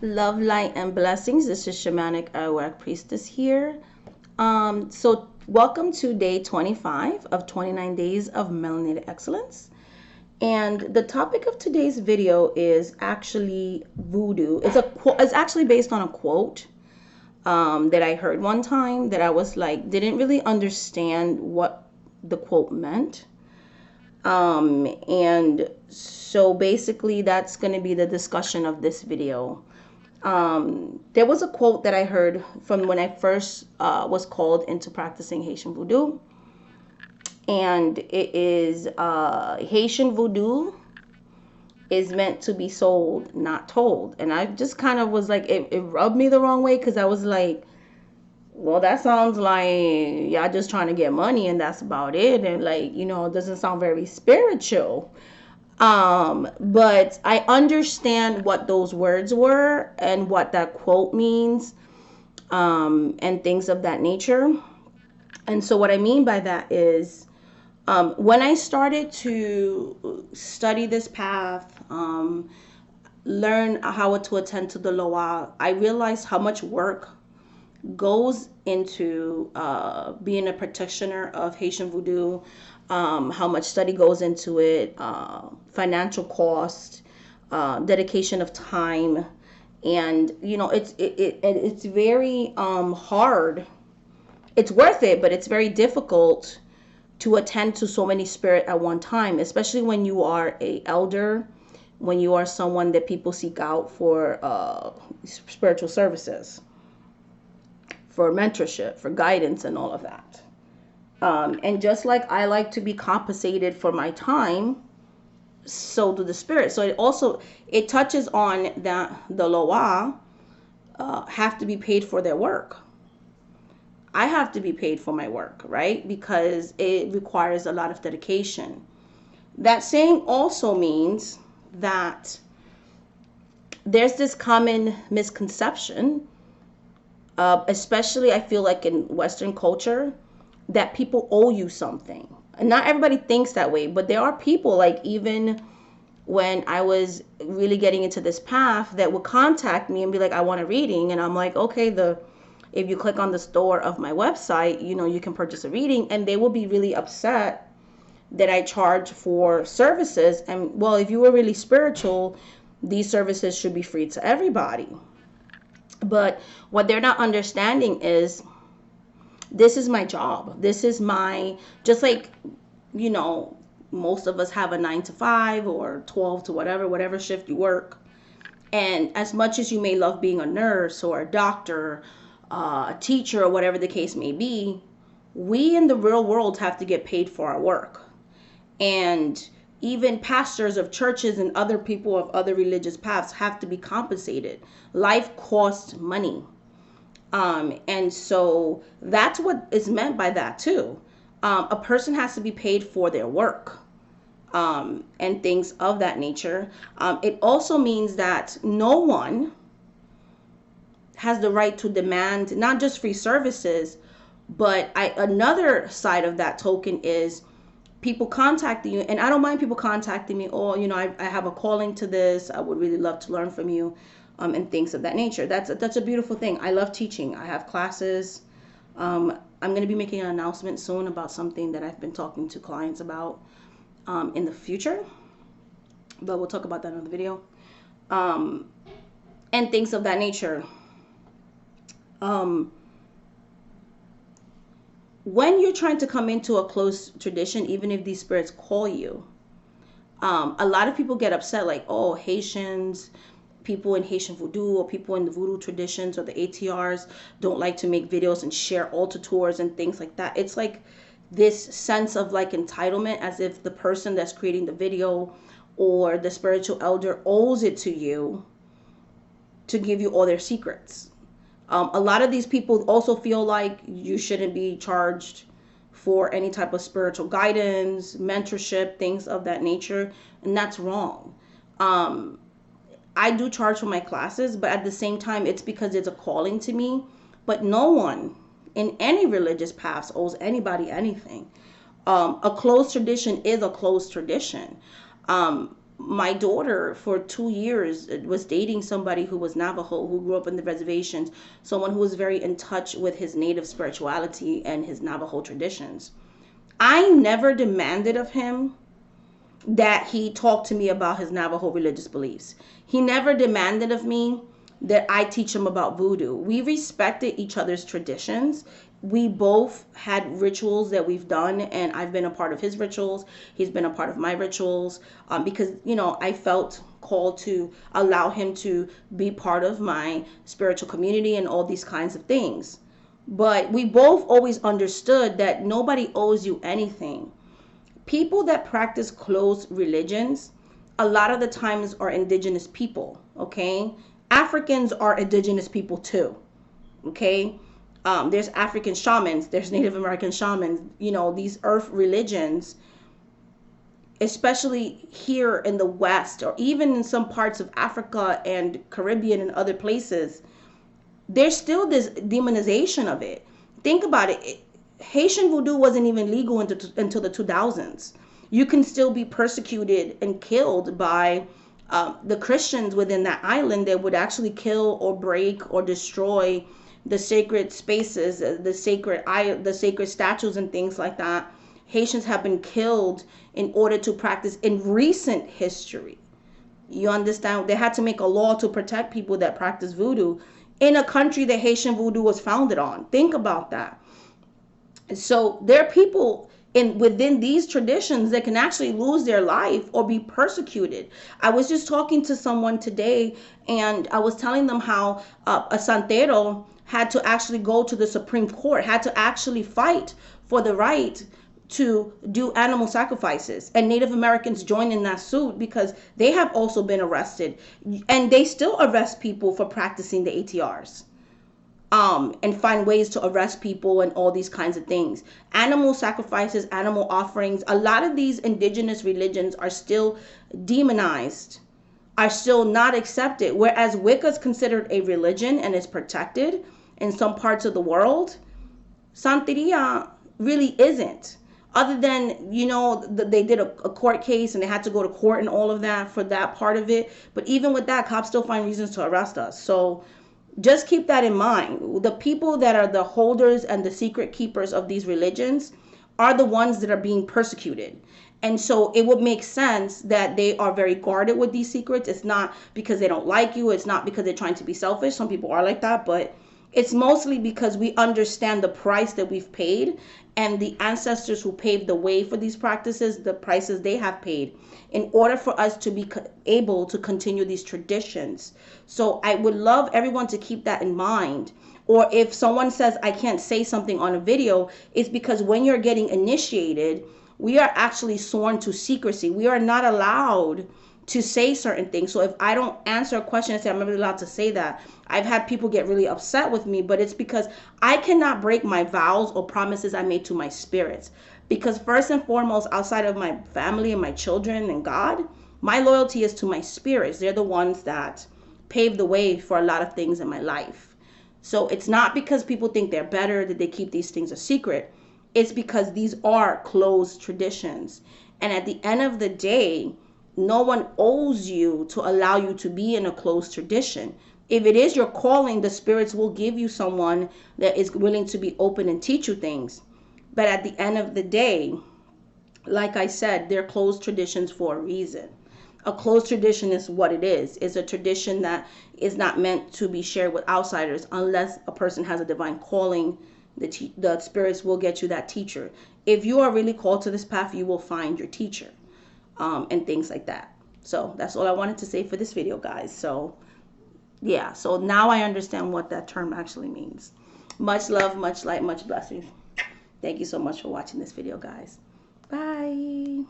Love, light, and blessings. This is Shamanic Arawak Priestess here. So welcome to day 25 of 29 Days of Melanated Excellence. And the topic of today's video is actually voodoo. It's actually based on a quote that I heard one time that I was like, didn't really understand what the quote meant. And so basically that's going to be the discussion of this video. There was a quote that I heard from when I first was called into practicing Haitian Voodoo. And it is Haitian Voodoo is meant to be sold, not told. And I just kind of was like, it rubbed me the wrong way because I was like, well, that sounds like y'all just trying to get money and that's about it. And like, it doesn't sound very spiritual. But I understand what those words were and what that quote means, and things of that nature. And so what I mean by that is, when I started to study this path, learn how to attend to the Loa, I realized how much work goes into being a practitioner of Haitian Voodoo, how much study goes into it, financial cost, dedication of time, and it's very hard. It's worth it, but it's very difficult to attend to so many spirit at one time, especially when you are a elder, when you are someone that people seek out for spiritual services, for mentorship, for guidance, and all of that. And just like I like to be compensated for my time, so do the spirit. So it touches on that the Loa have to be paid for their work. I have to be paid for my work, right? Because it requires a lot of dedication. That saying also means that there's this common misconception, especially I feel like in Western culture, that people owe you something. And not everybody thinks that way, but there are people, like even when I was really getting into this path, that would contact me and be like, I want a reading. And I'm like, okay, if you click on the store of my website, you can purchase a reading. And they will be really upset that I charge for services. And well, if you were really spiritual, these services should be free to everybody. But what they're not understanding is, this is my job. This is just like, most of us have a 9 to 5 or 12 to whatever shift you work. And as much as you may love being a nurse or a doctor, a teacher, or whatever the case may be, we in the real world have to get paid for our work. And even pastors of churches and other people of other religious paths have to be compensated. Life costs money. And so that's what is meant by that too. A person has to be paid for their work, and things of that nature. It also means that no one has the right to demand not just free services, but another side of that token is people contacting you. And I don't mind people contacting me, I have a calling to this, I would really love to learn from you, and things of that nature. That's a beautiful thing. I love teaching. I have classes. I'm going to be making an announcement soon about something that I've been talking to clients about in the future, but we'll talk about that in another video, and things of that nature. When you're trying to come into a close tradition, even if these spirits call you, a lot of people get upset, like, oh, Haitians, people in Haitian Voodoo or people in the Voodoo traditions or the ATRs don't like to make videos and share altar tours and things like that. It's like this sense of like entitlement, as if the person that's creating the video or the spiritual elder owes it to you to give you all their secrets. A lot of these people also feel like you shouldn't be charged for any type of spiritual guidance, mentorship, things of that nature, and that's wrong. I do charge for my classes, but at the same time, it's because it's a calling to me. But no one in any religious paths owes anybody anything. A closed tradition is a closed tradition. my daughter for 2 years was dating somebody who was Navajo, who grew up in the reservations, someone who was very in touch with his native spirituality and his Navajo traditions. I never demanded of him that he talked to me about his Navajo religious beliefs. He never demanded of me that I teach him about voodoo. We respected each other's traditions. We both had rituals that we've done, and I've been a part of his rituals. He's been a part of my rituals, because, I felt called to allow him to be part of my spiritual community and all these kinds of things. But we both always understood that nobody owes you anything. People that practice closed religions a lot of the times are indigenous people. Okay, Africans are indigenous people too. Okay, there's African shamans, there's Native American shamans. These earth religions, especially here in the West, or even in some parts of Africa and Caribbean and other places, there's still this demonization of it. Think about it. Haitian voodoo wasn't even legal until the 2000s. You can still be persecuted and killed by the Christians within that island that would actually kill or break or destroy the sacred spaces, the sacred statues and things like that. Haitians have been killed in order to practice in recent history. You understand? They had to make a law to protect people that practice voodoo in a country that Haitian voodoo was founded on. Think about that. So there are people within these traditions that can actually lose their life or be persecuted. I was just talking to someone today, and I was telling them how a santero had to actually go to the Supreme Court, had to actually fight for the right to do animal sacrifices, and Native Americans joined in that suit because they have also been arrested, and they still arrest people for practicing the ATRs. And find ways to arrest people and all these kinds of things. Animal sacrifices, animal offerings, a lot of these indigenous religions are still demonized, are still not accepted, whereas Wicca is considered a religion and is protected in some parts of the world. Santeria really isn't. Other than, they did a court case and they had to go to court and all of that for that part of it. But even with that, cops still find reasons to arrest us. So just keep that in mind. The people that are the holders and the secret keepers of these religions are the ones that are being persecuted. And so it would make sense that they are very guarded with these secrets. It's not because they don't like you. It's not because they're trying to be selfish. Some people are like that, but it's mostly because we understand the price that we've paid, and the ancestors who paved the way for these practices, the prices they have paid in order for us to be able to continue these traditions. So I would love everyone to keep that in mind. Or if someone says I can't say something on a video, it's because when you're getting initiated, we are actually sworn to secrecy. We are not allowed to say certain things. So if I don't answer a question and say I'm not allowed to say that, I've had people get really upset with me, but it's because I cannot break my vows or promises I made to my spirits. Because first and foremost, outside of my family and my children and God, my loyalty is to my spirits. They're the ones that paved the way for a lot of things in my life. So it's not because people think they're better that they keep these things a secret. It's because these are closed traditions. And at the end of the day, no one owes you to allow you to be in a closed tradition. If it is your calling, the spirits will give you someone that is willing to be open and teach you things. But at the end of the day, like I said, they're closed traditions for a reason. A closed tradition is what it is. It's a tradition that is not meant to be shared with outsiders unless a person has a divine calling. The spirits will get you that teacher. If you are really called to this path, you will find your teacher. And things like that. So that's all I wanted to say for this video, guys. So yeah, so now I understand what that term actually means. Much love, much light, much blessings. Thank you so much for watching this video, guys. Bye.